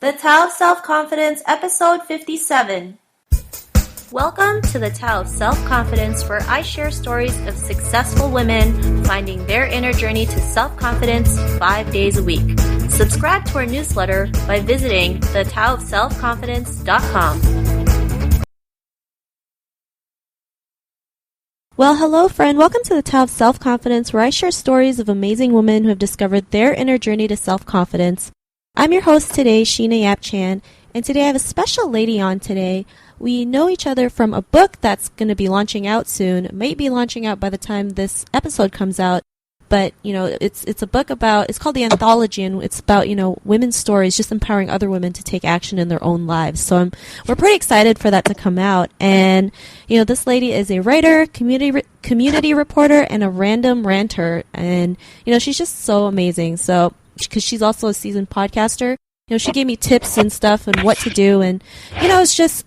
The Tao of Self-Confidence, Episode 57. Welcome to the Tao of Self-Confidence, where I share stories of successful women finding their inner journey to self-confidence 5 days a week. Subscribe to our newsletter by visiting thetaoofselfconfidence.com. Well, hello, friend. Welcome to the Tao of Self-Confidence, where I share stories of amazing women who have discovered their inner journey to self-confidence. I'm your host today, Sheena Yap-Chan, and today I have a special lady on today. We know each other from a book that's going to be launching out soon. It might be launching out by the time this episode comes out, but, you know, it's a book about, it's called The Anthology, and it's about, you know, women's stories, just empowering other women to take action in their own lives. So we're pretty excited for that to come out. And, you know, this lady is a writer, community reporter, and a random ranter. And, you know, she's just so amazing. So, because she's also a seasoned podcaster, you know, she gave me tips and stuff and what to do. And, you know, it's just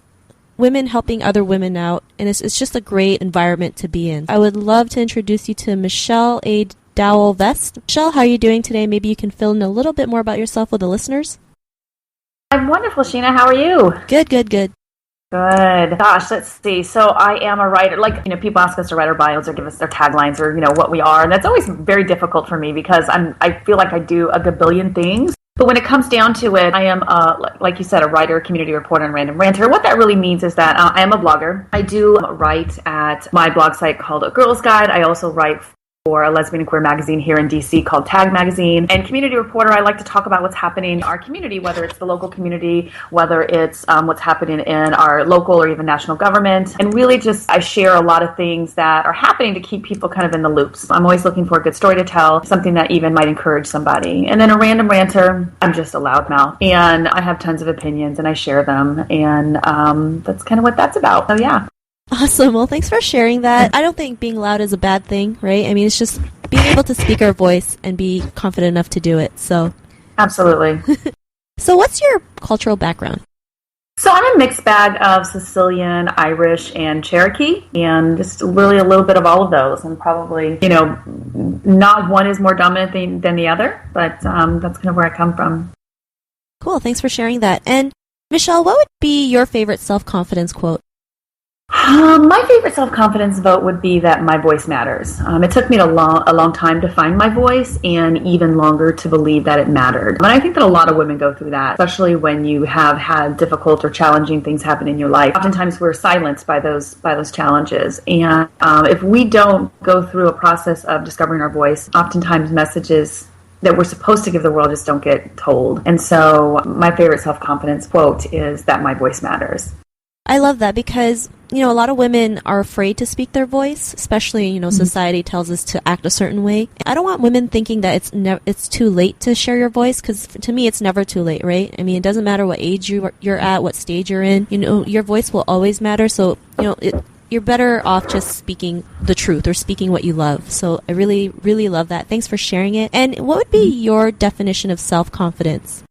women helping other women out. And it's just a great environment to be in. I would love to introduce you to Michelle A. Dowell-Vest. Michelle, how are you doing today? Maybe you can fill in a little bit more about yourself with the listeners. I'm wonderful, Sheena. How are you? Good. Good. Gosh, let's see. So I am a writer. Like, you know, people ask us to write our bios or give us their taglines or, you know, what we are. And that's always very difficult for me because I feel like I do a gabillion things. But when it comes down to it, I am, like you said, a writer, community reporter, and random ranter. What that really means is that I am a blogger. I do write at my blog site called A Girl's Guide. I also write for a lesbian and queer magazine here in DC called Tag Magazine. And community reporter, I like to talk about what's happening in our community, whether it's the local community, whether it's what's happening in our local or even national government. And really just, I share a lot of things that are happening to keep people kind of in the loops. I'm always looking for a good story to tell, something that even might encourage somebody. And then a random ranter, I'm just a loudmouth. And I have tons of opinions and I share them. And that's kind of what that's about. So yeah. Awesome. Well, thanks for sharing that. I don't think being loud is a bad thing, right? I mean, it's just being able to speak our voice and be confident enough to do it. So, absolutely. So what's your cultural background? So I'm a mixed bag of Sicilian, Irish, and Cherokee, and just really a little bit of all of those. And probably, you know, not one is more dominant than the other, but that's kind of where I come from. Cool. Thanks for sharing that. And Michelle, what would be your favorite self-confidence quote? My favorite self-confidence vote would be that my voice matters. It took me a long time to find my voice and even longer to believe that it mattered. And I think that a lot of women go through that, especially when you have had difficult or challenging things happen in your life. Oftentimes we're silenced by those challenges. And if we don't go through a process of discovering our voice, oftentimes messages that we're supposed to give the world just don't get told. And so my favorite self-confidence quote is that my voice matters. I love that because, you know, a lot of women are afraid to speak their voice, especially, you know, society tells us to act a certain way. I don't want women thinking that it's too late to share your voice, because to me, it's never too late, right? I mean, it doesn't matter what age you're at, what stage you're in. You know, your voice will always matter. So, you know, you're better off just speaking the truth or speaking what you love. So I really, really love that. Thanks for sharing it. And what would be your definition of self-confidence?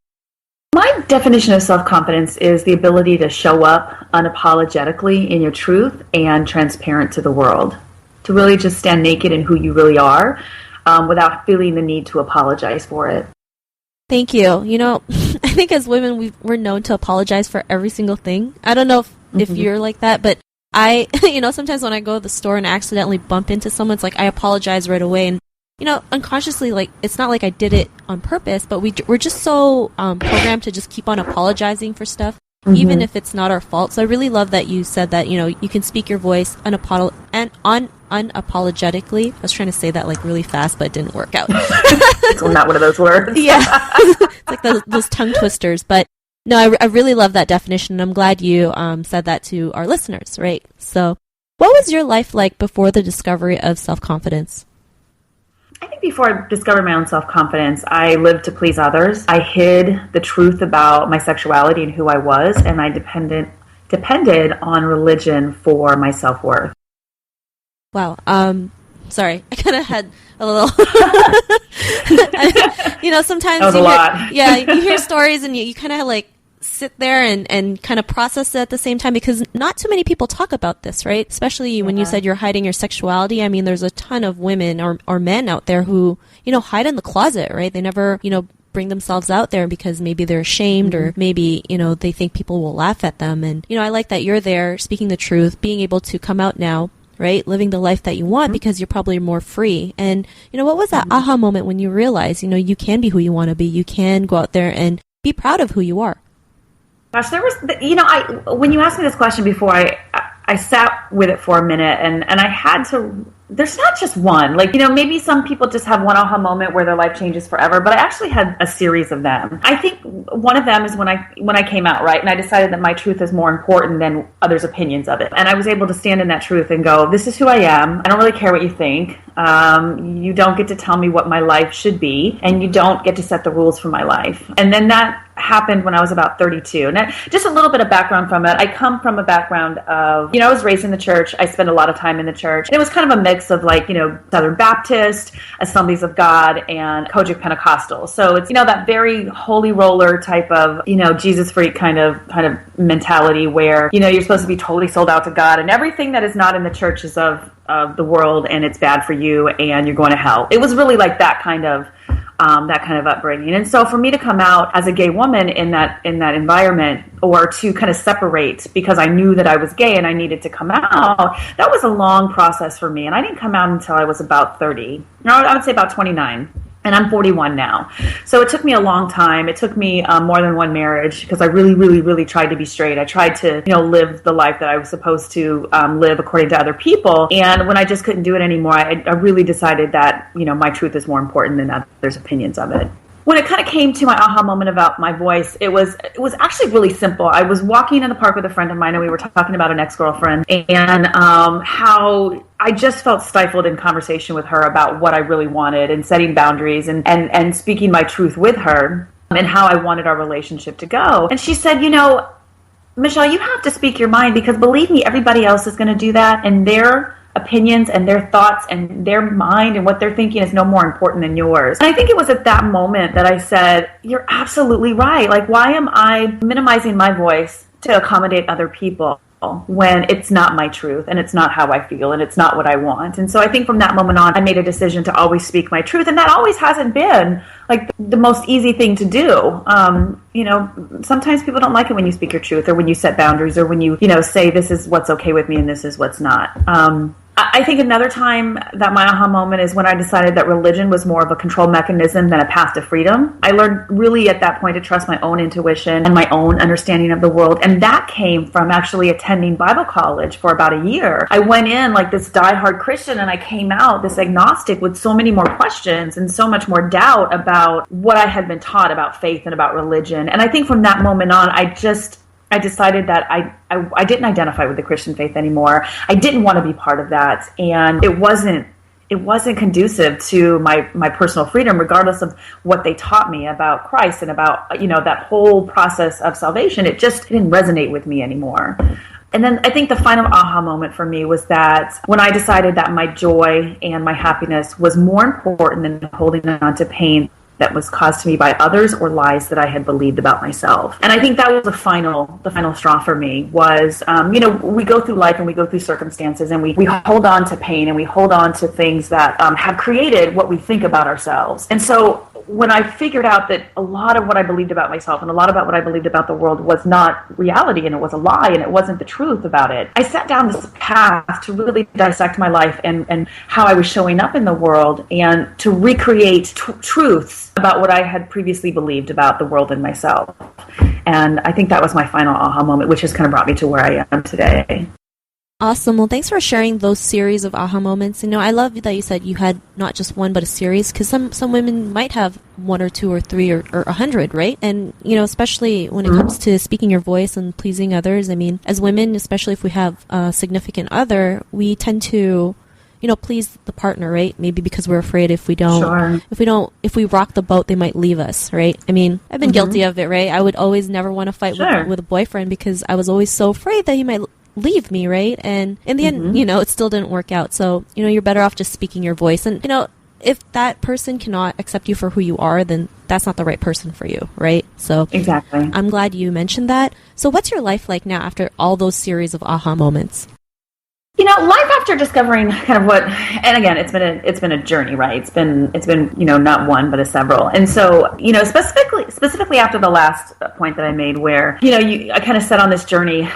My definition of self-confidence is the ability to show up unapologetically in your truth and transparent to the world. To really just stand naked in who you really are without feeling the need to apologize for it. Thank you. You know, I think as women, we're known to apologize for every single thing. I don't know if you're like that, but I, you know, sometimes when I go to the store and I accidentally bump into someone, it's like I apologize right away. And you know, unconsciously, like, it's not like I did it on purpose, but we're just so programmed to just keep on apologizing for stuff, even if it's not our fault. So I really love that you said that, you know, you can speak your voice unapologetically. I was trying to say that, like, really fast, but it didn't work out. It's not one of those words. Yeah. It's like those tongue twisters. But, no, I really love that definition, and I'm glad you said that to our listeners, right? So what was your life like before the discovery of self-confidence? I think before I discovered my own self-confidence, I lived to please others. I hid the truth about my sexuality and who I was, and I depended on religion for my self-worth. Wow. Sorry, I kind of had a little. You know, sometimes that was a lot. You hear stories and you kind of like sit there and kind of process it at the same time, because not too many people talk about this, right? Especially when you said you're hiding your sexuality. I mean, there's a ton of women or men out there who, you know, hide in the closet, right? They never, you know, bring themselves out there because maybe they're ashamed or maybe, they think people will laugh at them. And, I like that you're there speaking the truth, being able to come out now, right? Living the life that you want because you're probably more free. And, what was that aha moment when you realized, you can be who you want to be. You can go out there and be proud of who you are. Gosh, there was, when you asked me this question before, I sat with it for a minute and I had to, there's not just one, maybe some people just have one aha moment where their life changes forever, but I actually had a series of them. I think one of them is when I came out, right? And I decided that my truth is more important than others' opinions of it. And I was able to stand in that truth and go, this is who I am. I don't really care what you think. You don't get to tell me what my life should be, and you don't get to set the rules for my life. And then that happened when I was about 32. And just a little bit of background from it. I come from a background of, I was raised in the church. I spent a lot of time in the church. And it was kind of a mix of Southern Baptist, Assemblies of God, and Kojic Pentecostal. So it's, that very holy roller type of, Jesus freak kind of mentality where, you're supposed to be totally sold out to God and everything that is not in the church is of the world and it's bad for you and you're going to hell. It was really like that kind of upbringing. And so for me to come out as a gay woman in that environment, or to kind of separate because I knew that I was gay and I needed to come out, that was a long process for me. And I didn't come out until I was about 30. No, I would say about 29. And I'm 41 now. So it took me a long time. It took me more than one marriage because I really, really, really tried to be straight. I tried to, live the life that I was supposed to live according to other people. And when I just couldn't do it anymore, I really decided that, my truth is more important than others' opinions of it. When it kind of came to my aha moment about my voice, it was actually really simple. I was walking in the park with a friend of mine, and we were talking about an ex-girlfriend and how I just felt stifled in conversation with her about what I really wanted and setting boundaries and speaking my truth with her and how I wanted our relationship to go. And she said, Michelle, you have to speak your mind because believe me, everybody else is going to do that, and their opinions and their thoughts and their mind and what they're thinking is no more important than yours. And I think it was at that moment that I said, you're absolutely right. Why am I minimizing my voice to accommodate other people when it's not my truth and it's not how I feel and it's not what I want? And so I think from that moment on, I made a decision to always speak my truth. And that always hasn't been the most easy thing to do. Sometimes people don't like it when you speak your truth or when you set boundaries or when you, say this is what's okay with me and this is what's not. I think another time that my aha moment is when I decided that religion was more of a control mechanism than a path to freedom. I learned really at that point to trust my own intuition and my own understanding of the world. And that came from actually attending Bible college for about a year. I went in like this diehard Christian and I came out this agnostic with so many more questions and so much more doubt about what I had been taught about faith and about religion. And I think from that moment on, I decided that I didn't identify with the Christian faith anymore. I didn't want to be part of that. And it wasn't conducive to my personal freedom, regardless of what they taught me about Christ and about, that whole process of salvation. It didn't resonate with me anymore. And then I think the final aha moment for me was that when I decided that my joy and my happiness was more important than holding on to pain that was caused to me by others or lies that I had believed about myself. And I think that was the final straw for me was, we go through life and we go through circumstances and we hold on to pain and we hold on to things that have created what we think about ourselves. And so when I figured out that a lot of what I believed about myself and a lot about what I believed about the world was not reality and it was a lie and it wasn't the truth about it, I sat down this path to really dissect my life and how I was showing up in the world and to recreate truths about what I had previously believed about the world and myself. And I think that was my final aha moment, which has kind of brought me to where I am today. Awesome. Well, thanks for sharing those series of aha moments. I love that you said you had not just one, but a series, because some women might have one or two or three or 100, right? And, especially when it comes to speaking your voice and pleasing others, as women, especially if we have a significant other, we tend to, please the partner, right? Maybe because we're afraid if we rock the boat, they might leave us, right? I've been guilty of it, right? I would always never want to fight with a boyfriend because I was always so afraid that he might leave me, right? And in the end, it still didn't work out. So, you're better off just speaking your voice. And, if that person cannot accept you for who you are, then that's not the right person for you, right? So exactly. I'm glad you mentioned that. So what's your life like now after all those series of aha moments? Life after discovering kind of and again, it's been a journey, right? It's been not one but a several. And so, specifically after the last point that I made, where I kind of set on this journey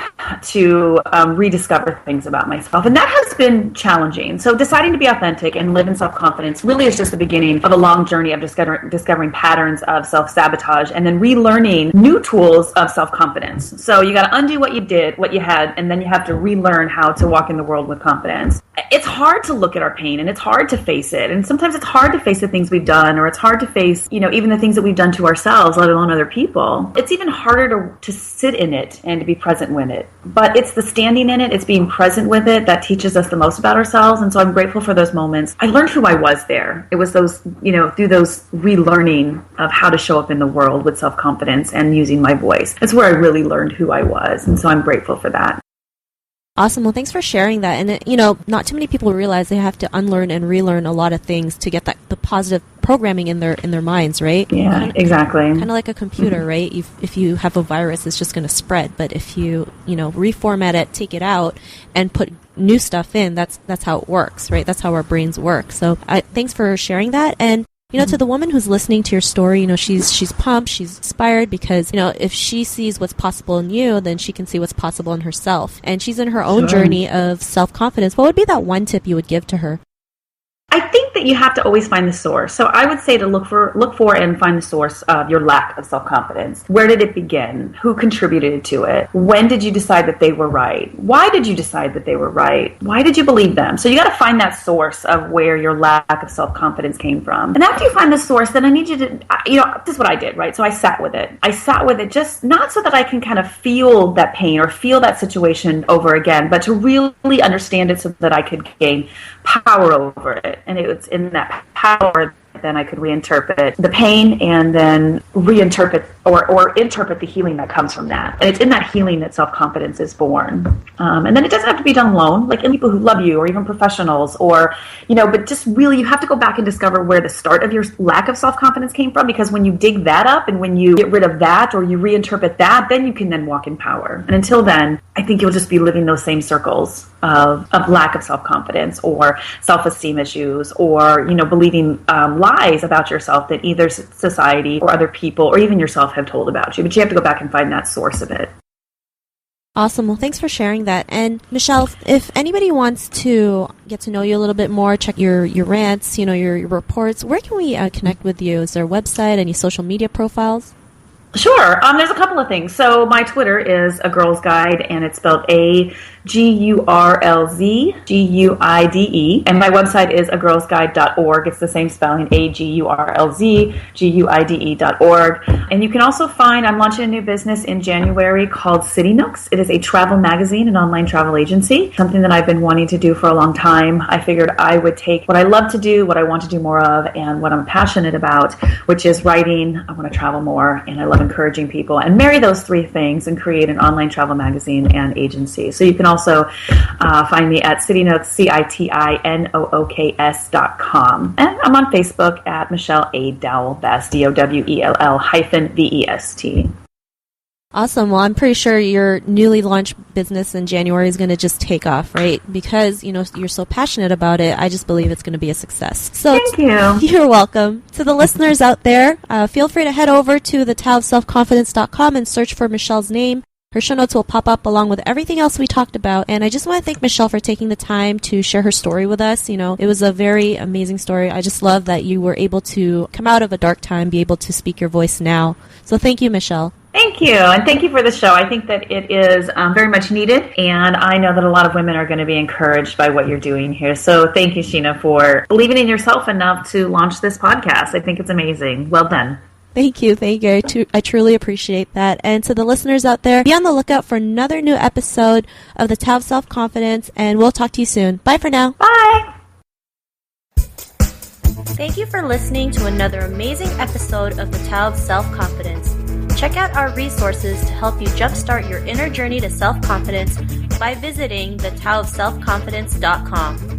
to rediscover things about myself, and that has been challenging. So deciding to be authentic and live in self-confidence really is just the beginning of a long journey of discovering patterns of self-sabotage, and then relearning new tools of self-confidence. So you got to undo what you did, what you had, and then you have to relearn how to walk in the world with confidence. It's hard to look at our pain, and it's hard to face it. And sometimes it's hard to face the things we've done, or it's hard to face, even the things that we've done to ourselves, let alone other people. It's even harder to sit in it and to be present with it. But it's the standing in it, it's being present with it that teaches us the most about ourselves. And so I'm grateful for those moments. I learned who I was there. It was those, through those relearning of how to show up in the world with self-confidence and using my voice. That's where I really learned who I was. And so I'm grateful for that. Awesome. Well, thanks for sharing that. And, not too many people realize they have to unlearn and relearn a lot of things to get the positive programming in their minds, right? Yeah, exactly. Kind of like a computer, right? If you have a virus, it's just going to spread. But if you, reformat it, take it out, and put new stuff in, that's how it works, right? That's how our brains work. So thanks for sharing that. And to the woman who's listening to your story, she's pumped, she's inspired because, if she sees what's possible in you, then she can see what's possible in herself. And she's in her own journey of self-confidence. What would be that one tip you would give to her? I think that you have to always find the source. So I would say to look for and find the source of your lack of self-confidence. Where did it begin? Who contributed to it? When did you decide that they were right? Why did you decide that they were right? Why did you believe them? So you got to find that source of where your lack of self-confidence came from. And after you find the source, then I need you to, this is what I did, right? So I sat with it. Just not so that I can kind of feel that pain or feel that situation over again, but to really understand it so that I could gain power over it. And it was in that power then I could reinterpret the pain and then reinterpret or interpret the healing that comes from that. And it's in that healing that self-confidence is born. And then it doesn't have to be done alone, like in people who love you or even professionals or, but just really you have to go back and discover where the start of your lack of self-confidence came from, because when you dig that up and when you get rid of that or you reinterpret that, then you can then walk in power. And until then, I think you'll just be living those same circles of lack of self-confidence or self-esteem issues or, believing lies about yourself that either society or other people or even yourself have told about you. But you have to go back and find that source of it. Awesome. Well, thanks for sharing that. And Michelle, if anybody wants to get to know you a little bit more, check your rants, your reports, where can we connect with you? Is there a website, any social media profiles? Sure. There's a couple of things. So my Twitter is A Girl's Guide, and it's spelled AGURLZGUIDE. And my website is agirlsguide.org. It's the same spelling, AGURLZGUIDE.org. And you can also find, I'm launching a new business in January called City Nooks. It is a travel magazine, an online travel agency, something that I've been wanting to do for a long time. I figured I would take what I love to do, what I want to do more of, and what I'm passionate about, which is writing. I want to travel more, and I love encouraging people, and marry those three things and create an online travel magazine and agency. So you can also find me at City Nooks, CITINOOKS.com. And I'm on Facebook at Michelle A. Dowell-Vest, DOWELL-VEST. Awesome. Well, I'm pretty sure your newly launched business in January is going to just take off, right? Because, you're so passionate about it. I just believe it's going to be a success. So thank you. You're welcome. To the listeners out there, feel free to head over to thetaoofselfconfidence.com and search for Michelle's name. Her show notes will pop up along with everything else we talked about. And I just want to thank Michelle for taking the time to share her story with us. It was a very amazing story. I just love that you were able to come out of a dark time, be able to speak your voice now. So thank you, Michelle. Thank you. And thank you for the show. I think that it is very much needed. And I know that a lot of women are going to be encouraged by what you're doing here. So thank you, Sheena, for believing in yourself enough to launch this podcast. I think it's amazing. Well done. Thank you. I truly appreciate that. And to the listeners out there, be on the lookout for another new episode of the Tao of Self-Confidence, and we'll talk to you soon. Bye for now. Bye. Thank you for listening to another amazing episode of the Tao of Self-Confidence. Check out our resources to help you jumpstart your inner journey to self-confidence by visiting thetaoofselfconfidence.com.